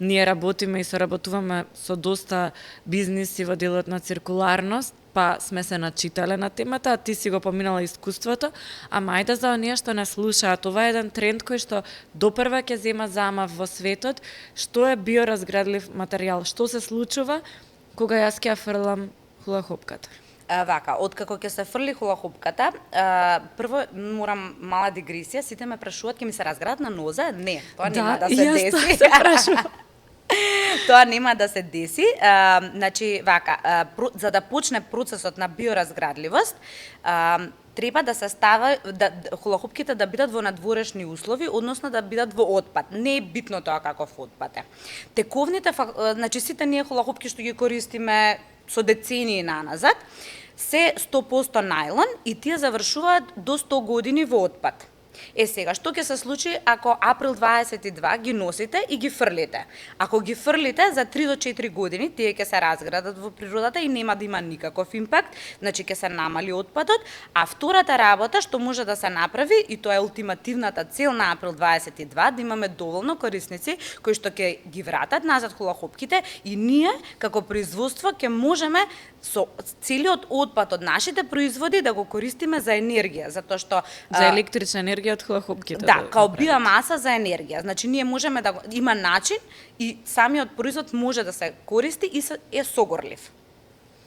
Ние работиме и соработуваме со доста бизниси во делот на циркуларност, па сме се начитале на темата, а ти си го поминала искуството, а мајда за оние што не слушаат, ова е еден тренд кој што допрва ќе зема замав во светот, што е биоразградлив материјал, што се случува кога јас ќе ја фрлам хулахопката. Вака, откако ќе се фрли хулахопката, прво морам мала дигресија, сите ме прашуваат ќе ми се разградат на ноза? Не, тоа нема да се деси. Се прашувам. Тоа нема да се деси. Значи, вака, за да почне процесот на биоразградливост, треба да се става хулахопките да бидат во надворешни услови, односно да бидат во отпад. Не е битно тоа каков отпад е. Тековните, значи сите ние хулахопки што ги користиме со децении наназад, се 100% најлон и тие завршуваат до 100 години во отпад. Сега, што ќе се случи ако април 22 ги носите и ги фрлите? Ако ги фрлите, за 3 до 4 години тие ќе се разградат во природата и нема да има никаков импакт, значи ќе се намали отпадот, а втората работа што може да се направи, и тоа е ултимативната цел на април 22, да имаме доволно корисници кои што ќе ги вратат назад хулахопките и ние, како производство, ќе можеме со целиот отпад од нашите производи да го користиме за енергија, затоа што за електрична енергија од хулахопките. Да, као биомаса за енергија. Значи ние можеме да има начин и самиот производ може да се користи и е согорлив.